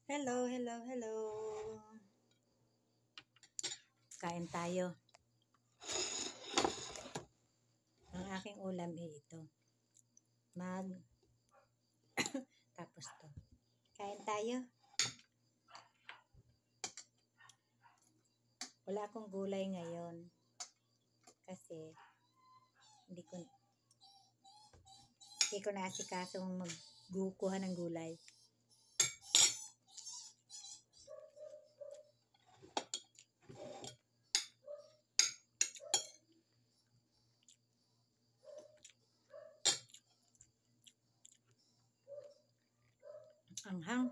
Hello, hello, hello. Kain tayo. Ang aking ulam ay ito. Tapos to. Kain tayo. Wala akong gulay ngayon. Kasi hindi ko naasikasong magkukuha ng gulay. Anghang.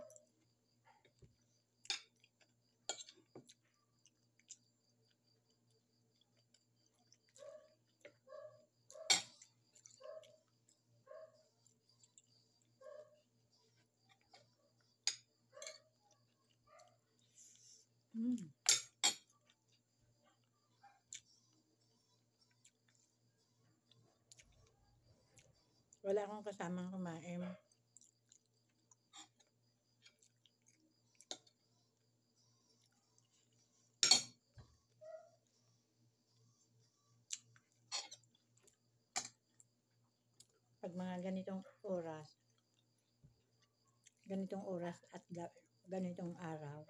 Wala akong kasamang kumain. Pag mga ganitong oras at ganitong araw,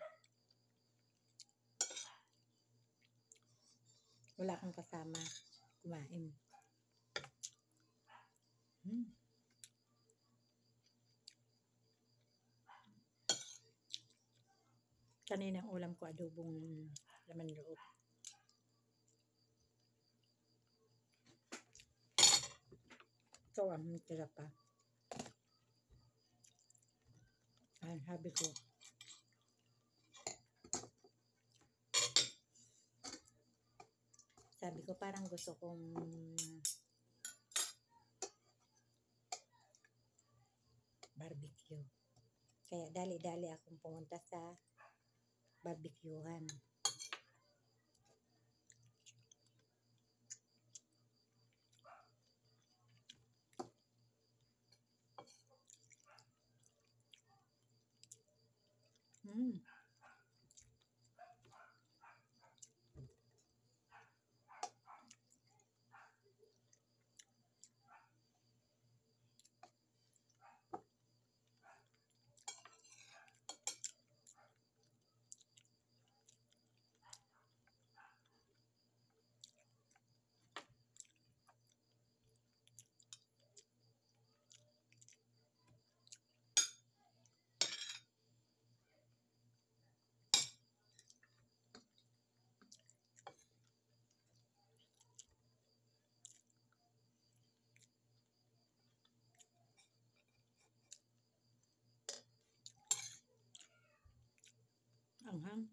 wala kang kasama kumain. Kaninang ulam ko adobong laman loob. Ito ang tira pa. Ay, sabi ko. Sabi ko parang gusto kong barbecue. Kaya dali-dali akong pumunta sa barbecuehan. Anghang.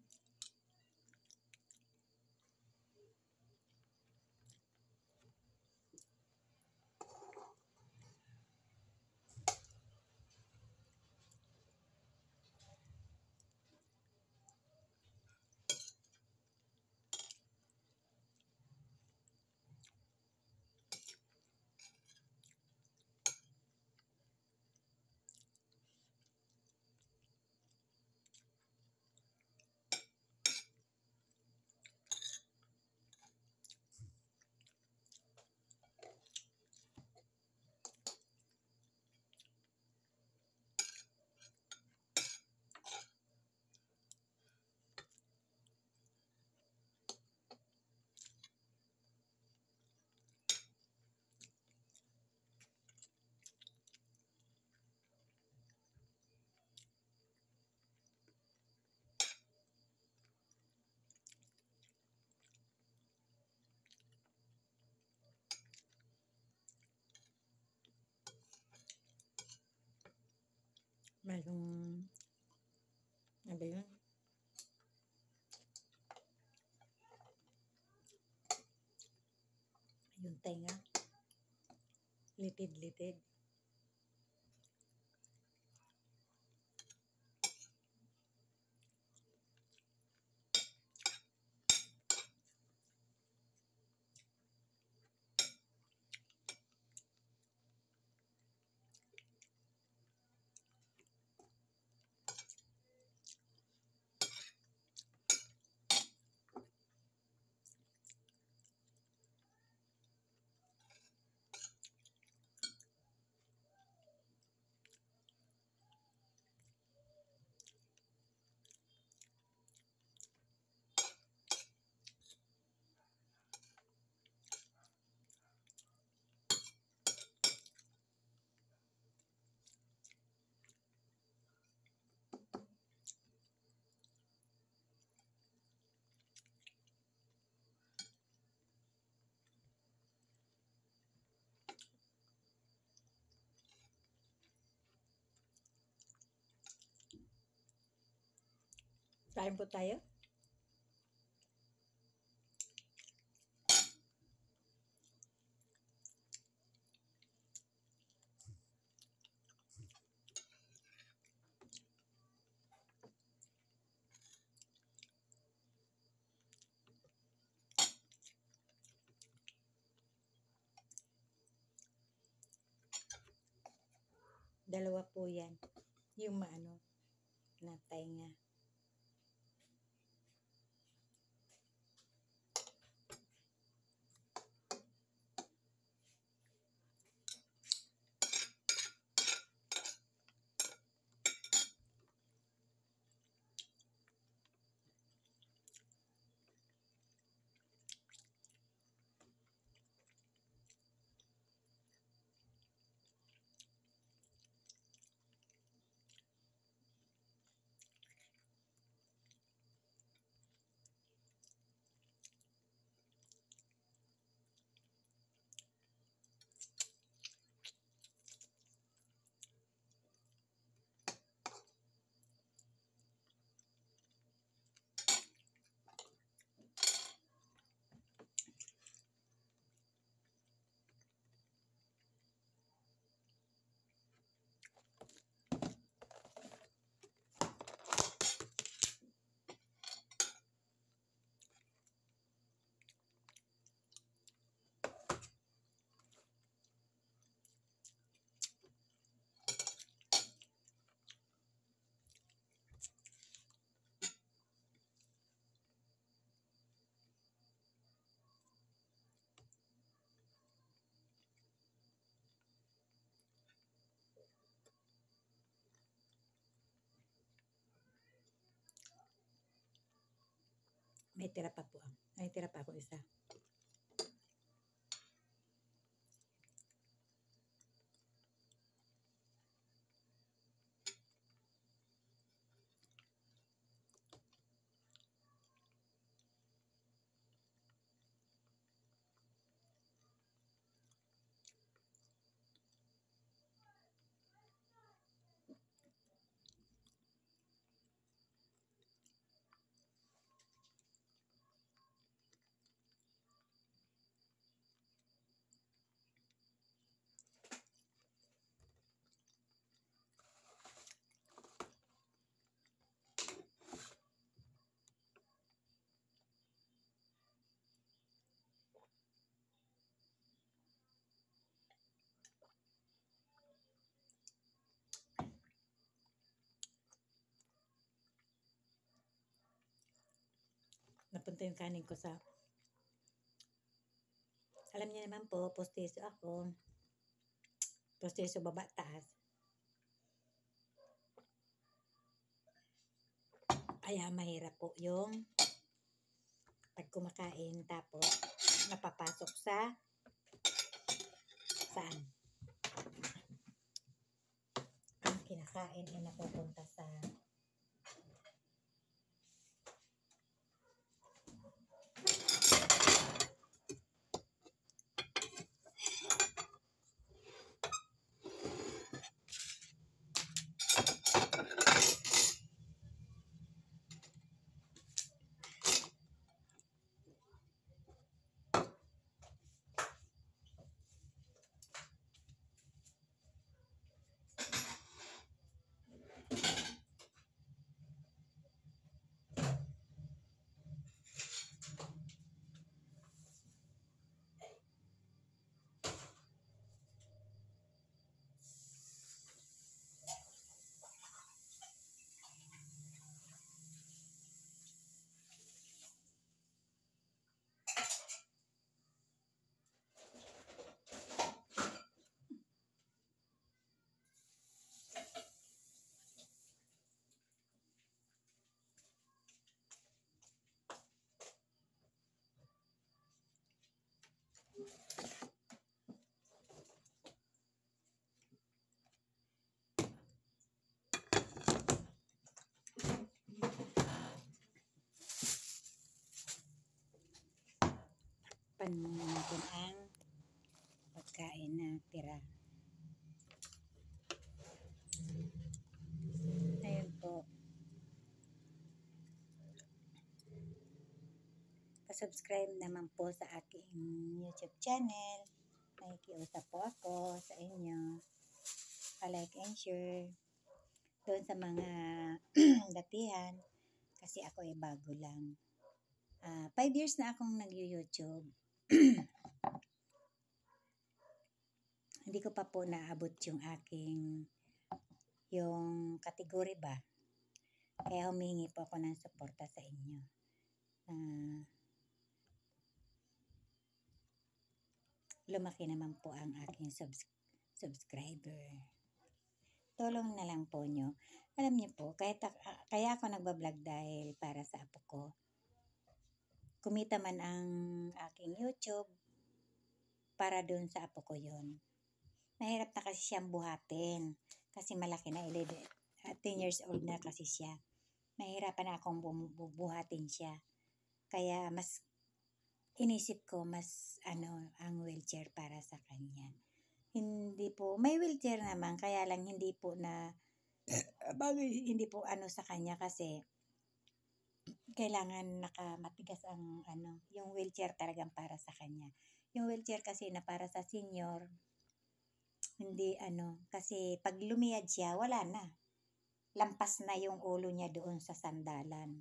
Mayroong ano ba yun? Yung tenga. Litid-litid. Kain po tayo. Dalawa po yan. Yung maano, na tainga. May tira pa po. May tira pa ako isa. Napunta yung kanin ko sa... Alam niyo naman po, postiso ako. Postiso baba taas. Kaya mahirap po yung pag kumakain tapos napapasok sa saan? Ang kinakain ay napupunta sa panunin natin ang pagkain na tira. Ayun po. Pa-subscribe naman po sa aking YouTube channel. Nakikiusap po ako sa inyo. Pa-like and share. Doon sa mga datihan. Kasi ako ay bago lang. 5 years na akong nag-YouTube. Hindi ko pa po naabot yung yung category ba. Kaya humihingi po ako ng suporta sa inyo. Lumaki naman po ang aking subscriber. Tulong na lang po nyo. Alam niyo po, kaya ako nagbablog dahil para sa apo ko. Kumita man ang aking YouTube, para doon sa apo ko yun. Mahirap na kasi siyang buhatin. Kasi malaki na, 10 years old na kasi siya. Mahirapan na akong buhatin siya. Kaya mas inisip ko ang wheelchair para sa kanya. Hindi po, may wheelchair naman, kaya lang hindi po hindi po sa kanya kasi kailangan nakamatigas ang yung wheelchair talagang para sa kanya. Yung wheelchair kasi na para sa senior, hindi kasi pag lumiyad siya, wala na. Lampas na yung ulo niya doon sa sandalan.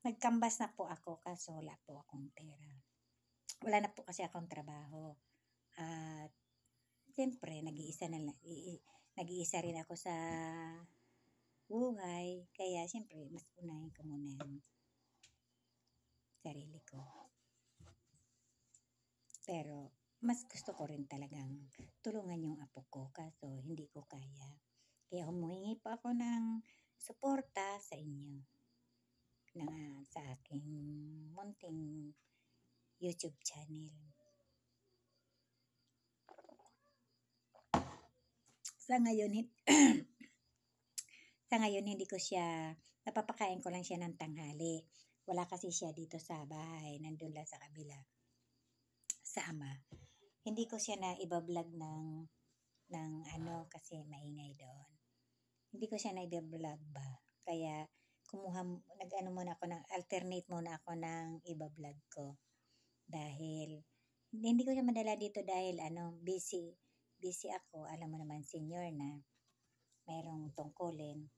Nagkambas na po ako kasi wala po akong pera. Wala na po kasi akong trabaho. At siyempre, nag-iisa rin ako sa buhay. Kaya siyempre, mas unahin ko muna yung sarili ko. Pero mas gusto ko rin talagang tulungan yung apo ko kaso hindi ko kaya. Kaya humihingi pa ako ng suporta sa inyo sa aking munting YouTube channel. Sa ngayon hindi ko siya, napapakain ko lang siya ng tanghali. Wala kasi siya dito sa bahay, nandun lang sa kabila. Sa ama. Hindi ko siya na iba-vlog ng kasi maingay doon. Hindi ko siya na iba-vlog ba. Kaya alternate muna ako ng iba-vlog ko. Dahil hindi ko siya madala dito dahil busy ako. Alam mo naman senior na mayroong tungkulin.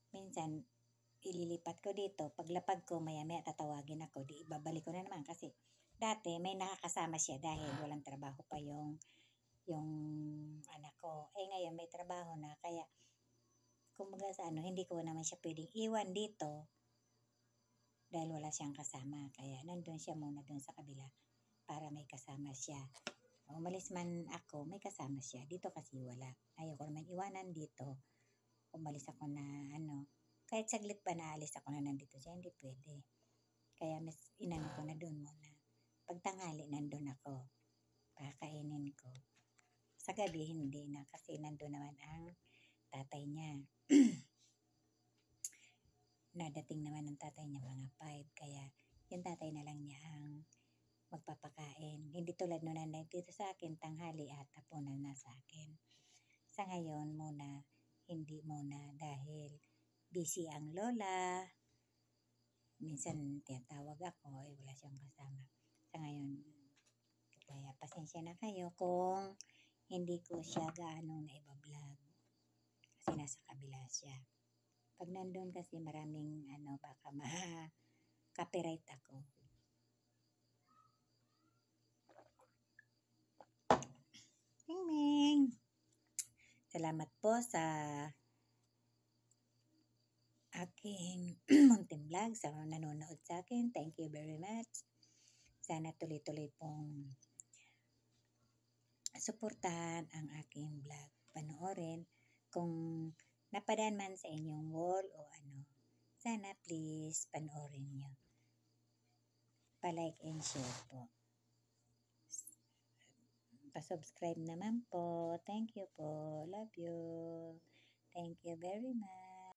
Minsan ililipat ko dito. Paglapag ko maya-maya tatawagin ako. Di ibabalik ko na naman kasi dati may nakakasama siya dahil walang trabaho pa yung anak ko. Ngayon may trabaho na kaya kumbaga hindi ko naman siya pwedeng iwan dito dahil wala siyang kasama. Kaya nandun siya muna dun sa kabila para may kasama siya. Umalis man ako, may kasama siya. Dito kasi wala. Ayoko naman iwanan dito. Umalis ako na kahit saglit pa naalis ako na nandito siya, hindi pwede. Kaya mas ko na dun muna. Pag tanghali, nandun ako. Pakainin ko. Sa gabi, hindi na. Kasi nandun naman ang tatay niya. Nadating naman ang tatay niya mga 5. Kaya yung tatay na lang niya ang magpapakain. Hindi tulad nung nanay dito sa akin, tanghali at hapunan na sa akin. Sa ngayon muna, hindi muna dahil busy ang lola. Minsan tinatawag ako, wala siyang kasama. Sa ngayon, kaya pasensya na kayo kung hindi ko siya gaano na iba-vlog. Kasi nasa kabila siya. Pag nandun kasi maraming baka copyright ako. Ming. Salamat po sa aking munting vlog, sa nanonood sa akin. Thank you very much. Sana tuloy-tuloy pong suportahan ang aking vlog. Panoorin kung napadaan man sa inyong wall o sana please panoorin nyo. Pa-like and share po. Pa-subscribe naman po. Thank you po. Love you. Thank you very much.